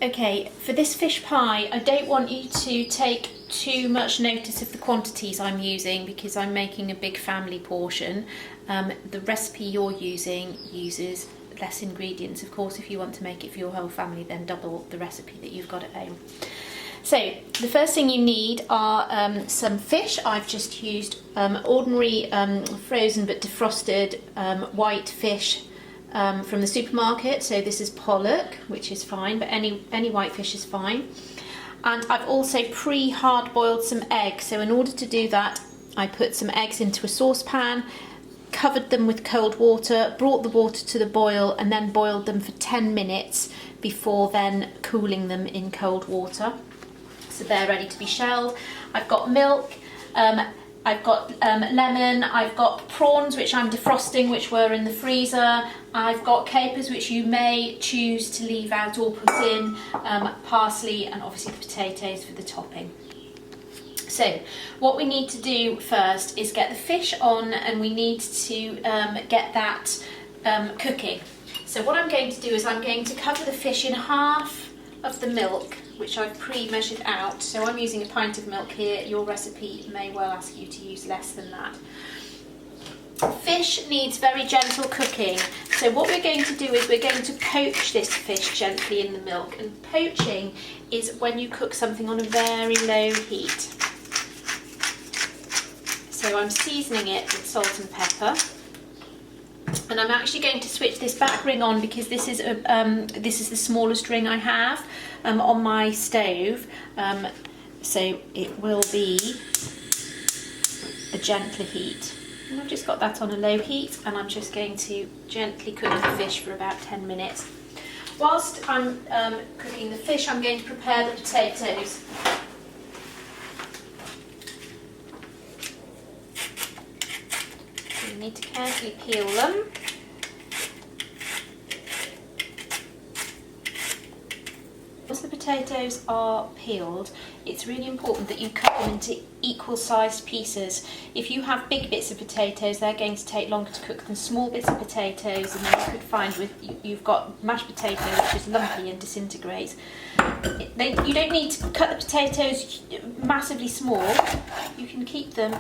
Okay, for this fish pie, I don't want you to take too much notice of the quantities I'm using because I'm making a big family portion. The recipe you're using uses less ingredients. Of course, if you want to make it for your whole family, then double the recipe that you've got at home. So the first thing you need are some fish. I've just used ordinary frozen but defrosted white fish from the supermarket. So this is pollock, which is fine, but any white fish is fine. And I've also pre-hard boiled some eggs. So in order to do that, I put some eggs into a saucepan, covered them with cold water, brought the water to the boil, and then boiled them for 10 minutes before then cooling them in cold water. So they're ready to be shelled. I've got milk, I've got lemon, I've got prawns which I'm defrosting, which were in the freezer. I've got capers which you may choose to leave out or put in, parsley, and obviously the potatoes for the topping. So what we need to do first is get the fish on, and we need to get that cooking. So what I'm going to do is I'm going to cover the fish in half of the milk, which I've pre-measured out. So I'm using a pint of milk here. Your recipe may well ask you to use less than that. Fish needs very gentle cooking. So what we're going to do is we're going to poach this fish gently in the milk. And poaching is when you cook something on a very low heat. So I'm seasoning it with salt and pepper. And I'm actually going to switch this back ring on because this is the smallest ring I have on my stove, so it will be a gentler heat. And I've just got that on a low heat, and I'm just going to gently cook the fish for about 10 minutes. Whilst I'm cooking the fish, I'm going to prepare the potatoes. You need to carefully peel them. Once the potatoes are peeled, it's really important that you cut them into equal sized pieces. If you have big bits of potatoes, they're going to take longer to cook than small bits of potatoes, and then you could find you've got mashed potato which is lumpy and disintegrates. You don't need to cut the potatoes massively small. You can keep them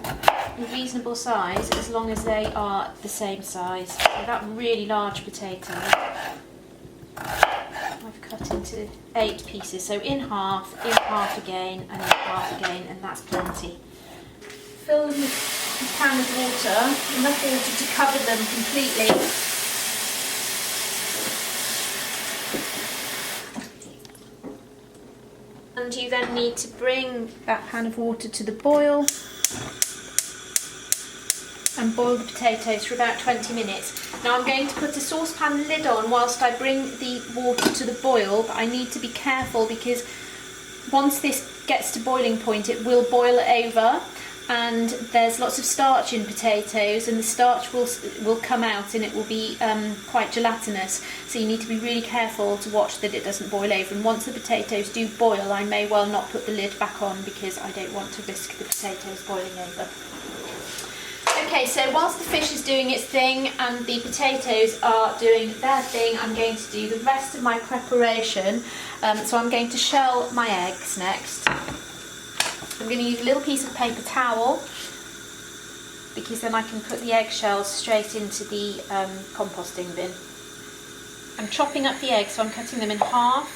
in reasonable size as long as they are the same size. So that really large potato I've cut into 8 pieces, so in half again, and in half again, and that's plenty. Fill the pan with water, enough water to cover them completely. And you then need to bring that pan of water to the boil and boil the potatoes for about 20 minutes. Now I'm going to put a saucepan lid on whilst I bring the water to the boil, but I need to be careful because once this gets to boiling point it will boil over, and there's lots of starch in potatoes, and the starch will come out and it will be quite gelatinous, so you need to be really careful to watch that it doesn't boil over. And once the potatoes do boil, I may well not put the lid back on because I don't want to risk the potatoes boiling over. Okay, so whilst the fish is doing its thing and the potatoes are doing their thing, I'm going to do the rest of my preparation. So I'm going to shell my eggs next. I'm going to use a little piece of paper towel because then I can put the eggshells straight into the composting bin. I'm chopping up the eggs, so I'm cutting them in half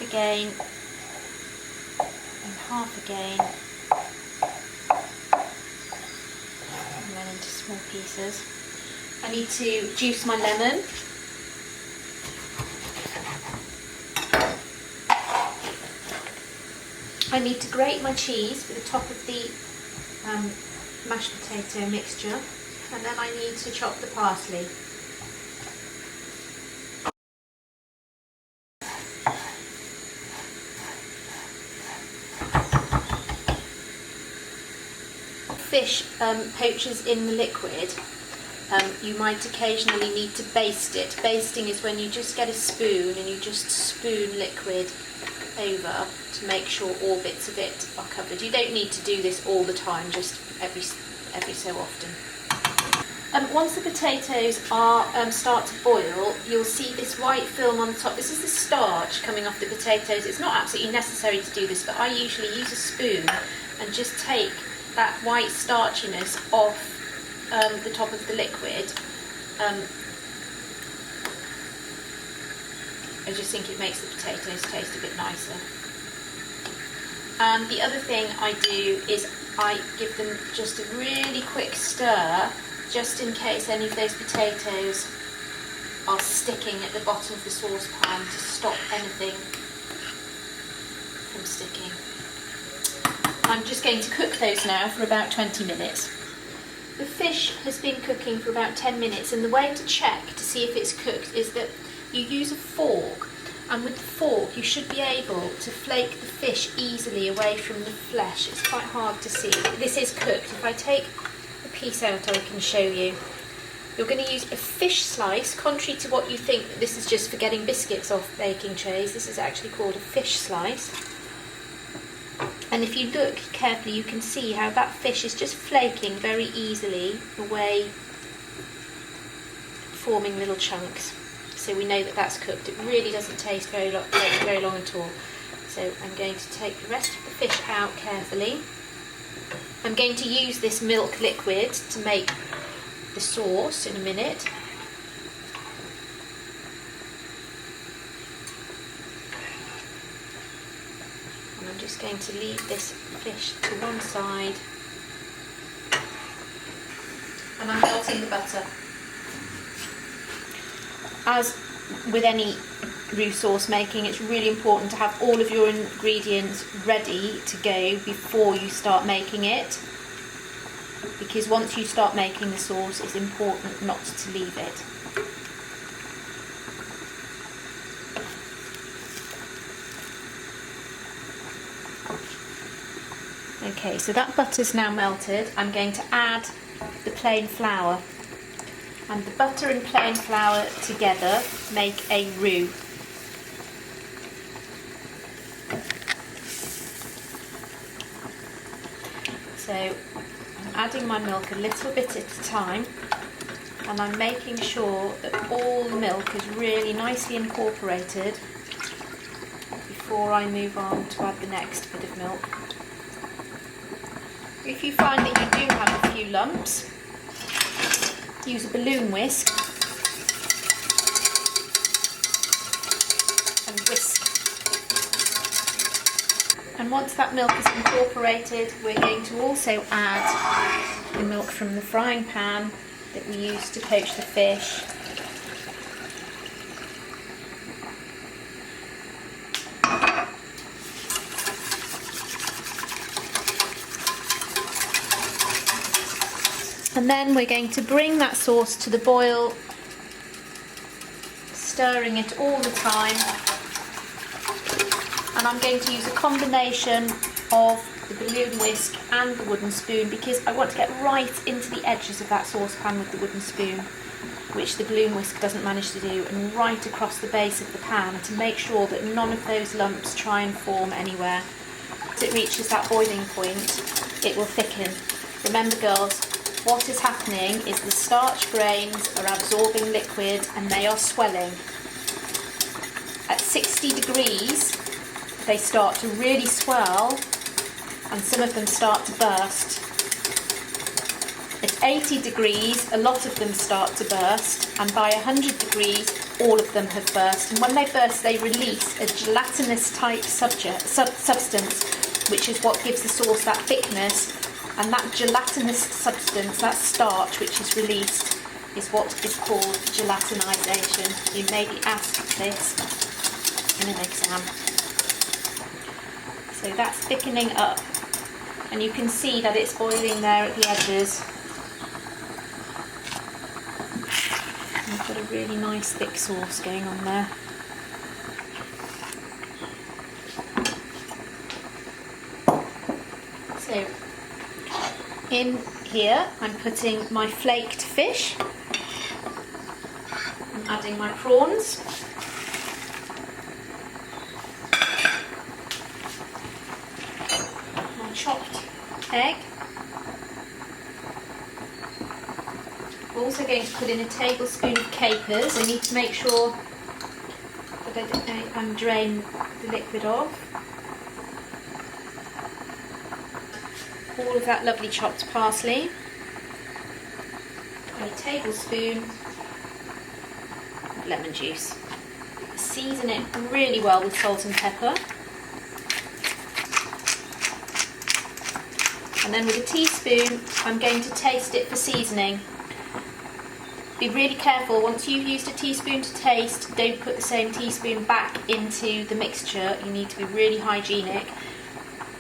again, and half again, and then into small pieces. I need to juice my lemon. I need to grate my cheese for the top of the mashed potato mixture, and then I need to chop the parsley. Fish poaches in the liquid, you might occasionally need to baste it. Basting is when you just get a spoon and you just spoon liquid over to make sure all bits of it are covered. You don't need to do this all the time, just every so often. Once the potatoes are start to boil, you'll see this white film on the top. This is the starch coming off the potatoes. It's not absolutely necessary to do this, but I usually use a spoon and just take that white starchiness off the top of the liquid. I just think it makes the potatoes taste a bit nicer. And the other thing I do is I give them just a really quick stir, just in case any of those potatoes are sticking at the bottom of the saucepan, to stop anything from sticking. I'm just going to cook those now for about 20 minutes. The fish has been cooking for about 10 minutes, and the way to check to see if it's cooked is that you use a fork, and with the fork you should be able to flake the fish easily away from the flesh. It's quite hard to see. This is cooked. If I take a piece out, I can show you. You're going to use a fish slice, contrary to what you think, this is just for getting biscuits off baking trays. This is actually called a fish slice. And if you look carefully, you can see how that fish is just flaking very easily away, forming little chunks. So we know that that's cooked. It really doesn't taste very long at all. So I'm going to take the rest of the fish out carefully. I'm going to use this milk liquid to make the sauce in a minute. And I'm just going to leave this fish to one side. And I'm melting the butter. As with any roux sauce making, it's really important to have all of your ingredients ready to go before you start making it, because once you start making the sauce, it's important not to leave it. Okay, so that butter's now melted. I'm going to add the plain flour. And the butter and plain flour together make a roux. So I'm adding my milk a little bit at a time, and I'm making sure that all the milk is really nicely incorporated before I move on to add the next bit of milk. If you find that you do have a few lumps, use a balloon whisk and whisk. And once that milk is incorporated, we're going to also add the milk from the frying pan that we used to poach the fish. And then we're going to bring that sauce to the boil, stirring it all the time. And I'm going to use a combination of the balloon whisk and the wooden spoon, because I want to get right into the edges of that saucepan with the wooden spoon, which the balloon whisk doesn't manage to do, and right across the base of the pan to make sure that none of those lumps try and form anywhere. As it reaches that boiling point, it will thicken. Remember, girls, what is happening is the starch grains are absorbing liquid and they are swelling. At 60 degrees, they start to really swell, and some of them start to burst. At 80 degrees, a lot of them start to burst, and by 100 degrees, all of them have burst. And when they burst, they release a gelatinous type substance, which is what gives the sauce that thickness. And that gelatinous substance, that starch which is released, is what is called gelatinisation. You may be asked this in an exam. So that's thickening up, and you can see that it's boiling there at the edges. And you've got a really nice thick sauce going on there. So in here I'm putting my flaked fish, I'm adding my prawns, my chopped egg, also going to put in a tablespoon of capers. I need to make sure that I'm drain the liquid off. All of that lovely chopped parsley. A tablespoon of lemon juice. Season it really well with salt and pepper. And then with a teaspoon, I'm going to taste it for seasoning. Be really careful, once you've used a teaspoon to taste, don't put the same teaspoon back into the mixture. You need to be really hygienic.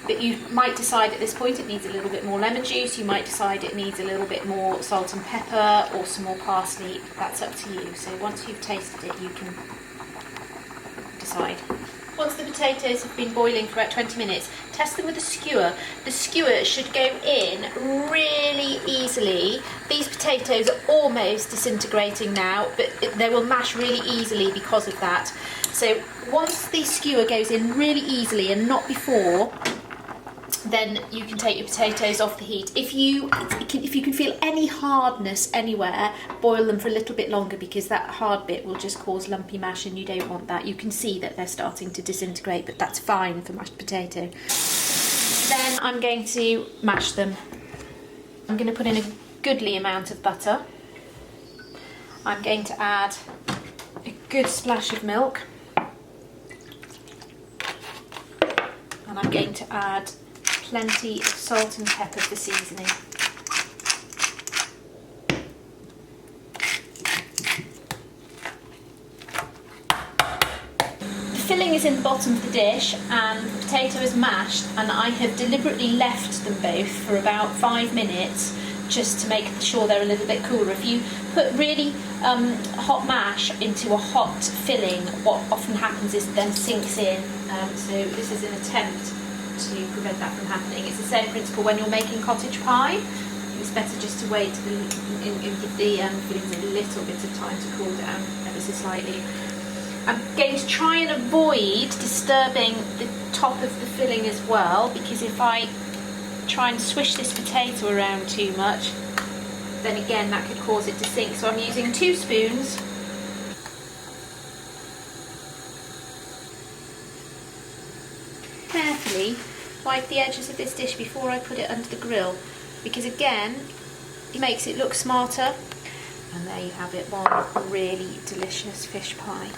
But you might decide at this point it needs a little bit more lemon juice, you might decide it needs a little bit more salt and pepper or some more parsley. That's up to you. So once you've tasted it, you can decide. Once the potatoes have been boiling for about 20 minutes, test them with a skewer. The skewer should go in really easily. These potatoes are almost disintegrating now, but they will mash really easily because of that. So once the skewer goes in really easily and not before, then you can take your potatoes off the heat. If you can feel any hardness anywhere, boil them for a little bit longer, because that hard bit will just cause lumpy mash and you don't want that. You can see that they're starting to disintegrate, but that's fine for mashed potato. Then I'm going to mash them. I'm going to put in a goodly amount of butter. I'm going to add a good splash of milk. And I'm going to add plenty of salt and pepper for seasoning. The filling is in the bottom of the dish and the potato is mashed, and I have deliberately left them both for about 5 minutes just to make sure they're a little bit cooler. If you put really hot mash into a hot filling, what often happens is it then sinks in. So this is an attempt to prevent that from happening. It's the same principle when you're making cottage pie. It's better just to wait and give the fillings a little bit of time to cool down ever so slightly. I'm going to try and avoid disturbing the top of the filling as well, because if I try and swish this potato around too much, then again that could cause it to sink. So I'm using 2 spoons. Carefully wipe the edges of this dish before I put it under the grill, because again it makes it look smarter. And there you have it, one really delicious fish pie.